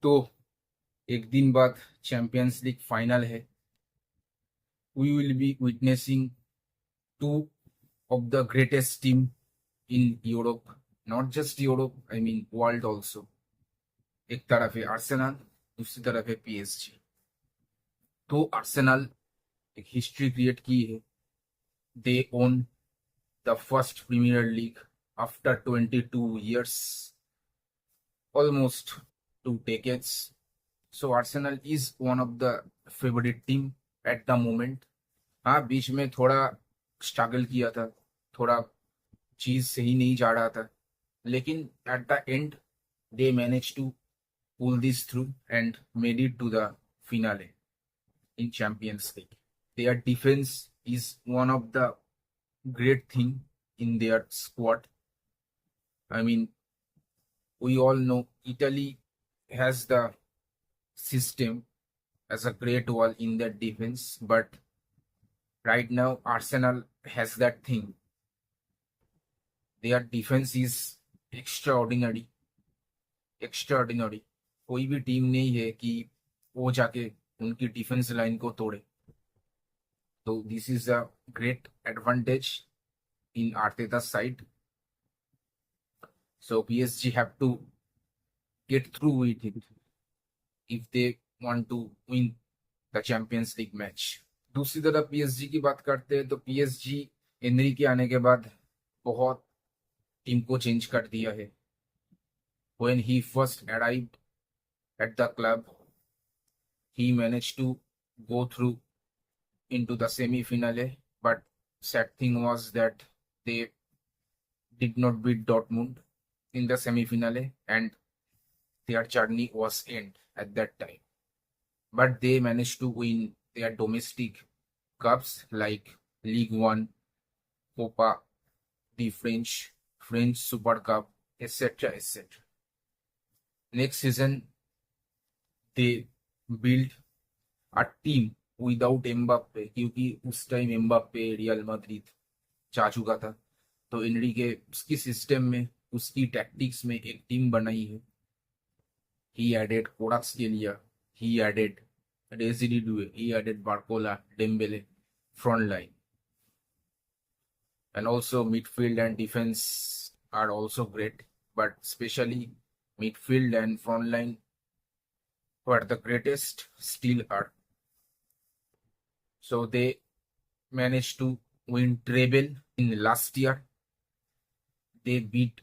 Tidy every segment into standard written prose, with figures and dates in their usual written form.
तो एक दिन बाद चैंपियंस लीग फाइनल है. We will be witnessing two of the greatest team in Europe. Not just Europe, I mean world also. एक तरफ है आर्सेनल, दूसरी तरफ है पीएसजी. तो आर्सेनल एक हिस्ट्री क्रिएट की है. They own the first Premier League after 22 years, almost 2 decades. So Arsenal is one of the favorite team at the moment. हाँ, बीच में थोड़ा स्ट्रगल किया था, थोड़ा चीज सही नहीं जा रहा था, लेकिन eight the and they managed to pull this through and made it to the finale in Champions League. Their defense is one of the great thing in their squad. I mean, we all know Italy has the system as a great wall in their defense, but right now Arsenal has that thing. Their defense is extraordinary. Extraordinary. कोई भी team नहीं है कि वो जाके उनकी defence line को तोड़े. तो this is a great advantage in Arteta side. So PSG have to get through with it if they want to win the Champions League match. दूसरी तरफ पीएसजी की बात करते हैं तो पीएसजी एनरी के आने के बाद बहुत टीम को चेंज कर दिया है. When he first arrived at the club, he managed to go through into the semi-finale, but sad thing was that they did not beat Dortmund in the semi-finale, and their journey was end at that time. But they managed to win their domestic cups like League One, Copa the French Super Cup, etc., etc. Next season, they built a team without Mbappe, क्योंकि उस time Mbappe real Madrid जा चुका था. तो इनरी के उसकी system में, उसकी टैक्टिक्स में एक टीम बनाई है. He added Kvaratskhelia, he added Desire Doue, he added Barcola, Dembele front line, and also midfield and defense are also great, but especially midfield and front line were the greatest, still are. So they managed to win treble in last year. They beat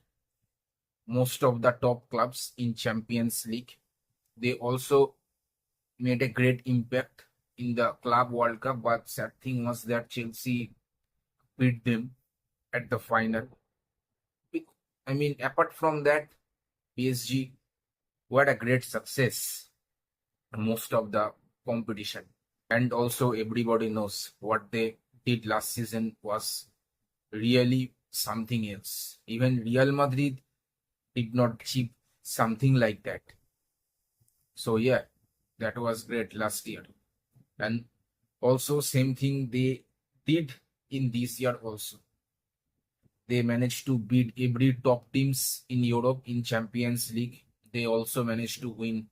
most of the top clubs in Champions League. They also made a great impact in the Club World Cup, but sad thing was that Chelsea beat them at the final. I mean, apart from that, PSG had a great success in most of the competition. And also everybody knows what they did last season was really something else. Even Real Madrid did not achieve something like that. So yeah, that was great last year. And also same thing they did in this year also. They managed to beat every top teams in Europe in Champions League. They also managed to win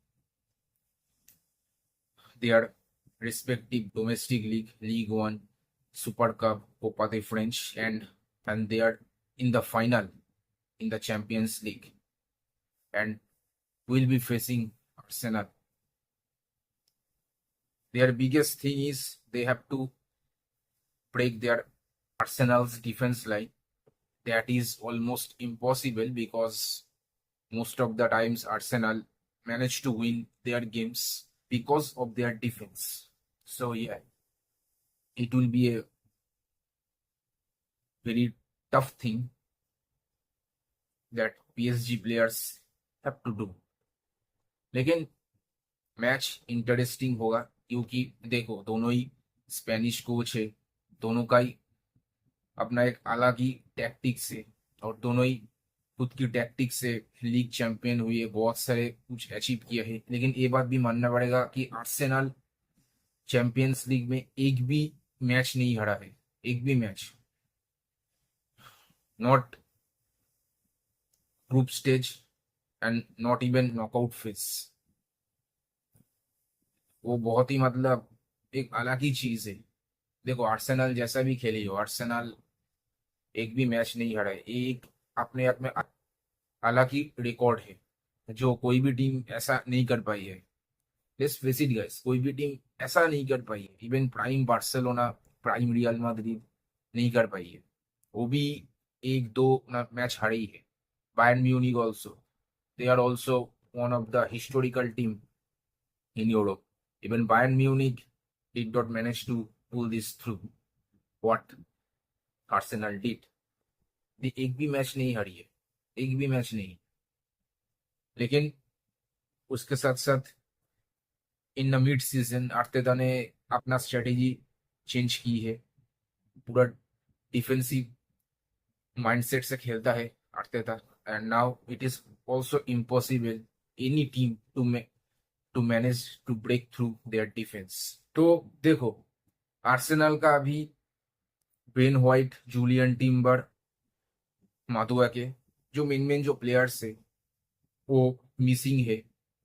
their respective domestic league, League One, Super Cup, Copa de French, and they are in the final in the Champions League and will be facing Arsenal. Their biggest thing is they have to break their Arsenal's defense line. That is almost impossible because most of the times Arsenal manage to win their games because of their defense. So yeah, it will be a very tough thing that PSG players have to do. लेकिन match interesting होगा क्योंकि देखो दोनों ही Spanish coach है. दोनों का ही अपना एक अलग ही टैक्टिक्स है और दोनों ही खुद की टैक्टिक्स से लीग चैंपियन हुए, बहुत सारे कुछ अचीव किया है. लेकिन ये बात भी मानना पड़ेगा कि आर्सेनल चैंपियंस लीग में एक भी मैच नहीं हारा है. एक भी match, not group stage and not even knockout phase. वो बहुत ही मतलब एक अलग ही चीज है। देखो आर्सेनल जैसा भी खेली हो, आर्सेनल एक भी मैच नहीं हारा है। एक अपने आप में अलग ही रिकॉर्ड है जो कोई भी टीम ऐसा नहीं कर पाई है। लेट्स फेस इट गाइस, कोई भी टीम ऐसा नहीं कर पाई है। Even prime Barcelona, prime real Madrid नहीं कर पाई है। वो भी एक दो मैच हारी है। Bayern Munich also, they are also one of the historical team in Europe. Even Bayern Munich did not manage to pull this through. What Arsenal did. ये एक भी मैच नहीं हारी है, एक भी मैच नहीं। लेकिन उसके साथ साथ in the mid season Arteta ने अपना स्ट्रेटेजी चेंज की है। पूरा डिफेंसिव माइंडसेट से खेलता है Arteta. And now it is also impossible any team to manage to break through their defence. तो देखो आर्सेनल का अभी Ben White, Julian Timber, Madueke जो मेन जो प्लेयर्स है वो मिसिंग है।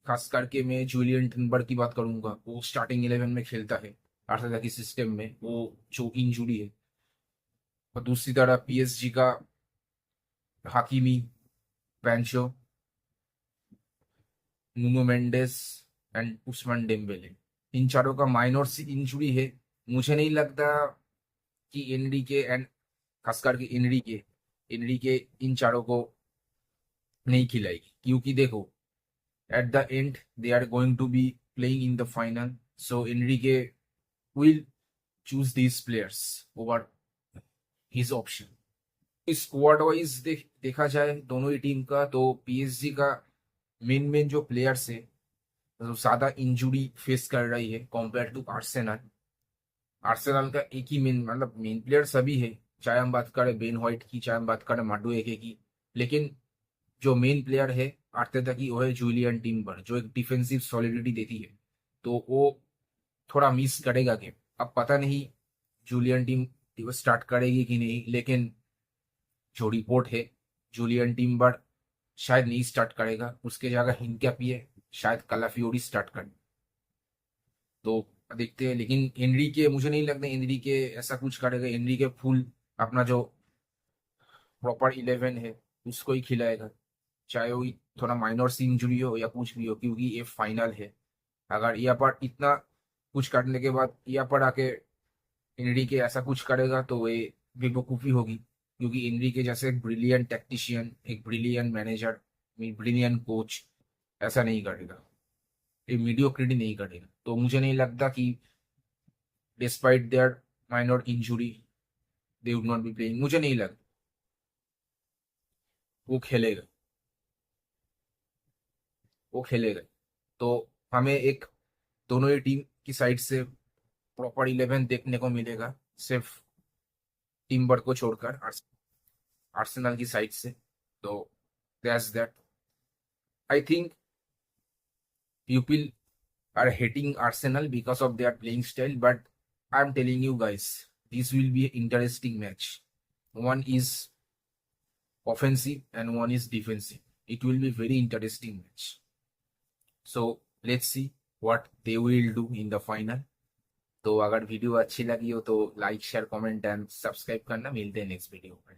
खास करके मैं जूलियन टिम्बर की बात करूंगा, वो स्टार्टिंग 11 में खेलता है आर्टेटा की सिस्टम में, वो जो इंजुरी है। और दूसरी तरफ पीएसजी का हाकिमी, पैंचो, नुनो मेंडेस एंड उस्मान डेम्बेले, इन चारों का माइनर सी इंजुरी है। मुझे नहीं लगता कि एनडीके एंड खासकर के एनडीके इन चारों को नहीं खिलाएगी, क्योंकि देखो at the end they are going to be playing in the final. So NDK will choose these players over his option. Squad wise देखा जाए दोनों ही टीम का, तो पीएसजी का मेन जो प्लेयर्स है तो ज्यादा इंजुरी फेस कर रही है कंपेयर टू आर्सेनल। आर्सेनल का एक ही मेन प्लेयर सभी है, चाहे हम बात करें बेन व्हाइट की, चाहे हम बात करें माडुएके की। लेकिन जो मेन प्लेयर है आर्टेटा की वो है जूलियन टिम्बर, जो एक डिफेंसिव सॉलिडिटी देती है। तो वो थोड़ा मिस करेगा गेम। अब पता नहीं जूलियन टीम स्टार्ट करेगी कि नहीं, लेकिन जो रिपोर्ट है जूलियन टिम्बर शायद नहीं स्टार्ट करेगा, उसके जगह हिनकैपी है, शायद कलाफियोरी स्टार्ट करे। तो देखते हैं। लेकिन एनरी के मुझे नहीं लगता एनरी के ऐसा कुछ करेगा। एनरी के फुल अपना जो प्रॉपर 11 है उसको ही खिलाएगा, चाहे वो थोड़ा माइनर सी इंजुरी हो या कुछ भी हो, क्योंकि ये फाइनल है। अगर यहाँ पर इतना कुछ करने के बाद यहाँ पर आके एनरी के ऐसा कुछ करेगा तो ये बेवकूफ़ी होगी, क्योंकि एनरी के जैसे एक ब्रिलियंट टैक्टिशियन, एक ब्रिलियंट मैनेजर, ब्रिलियंट कोच ऐसा नहीं करेगा, ये मीडियोक्रिटी नहीं करेगा। तो मुझे नहीं लगता कि despite there minor injury they would not be playing. मुझे नहीं लगता वो खेलेगा, वो खेलेगा। तो हमें एक दोनों ही टीम की साइड से प्रॉपर 11 देखने को मिलेगा, सिर्फ टिम्बर को छोड़कर आर्सेनल की साइड से। तो that's that. I think people are hating Arsenal because of their playing style, but I'm telling you guys, this will be an interesting match. One is offensive and one is defensive. It will be very interesting match. So let's see what they will do in the final. तो अगर video अच्छी लगी हो तो like share comment and subscribe करना। मिलते हैं next video में।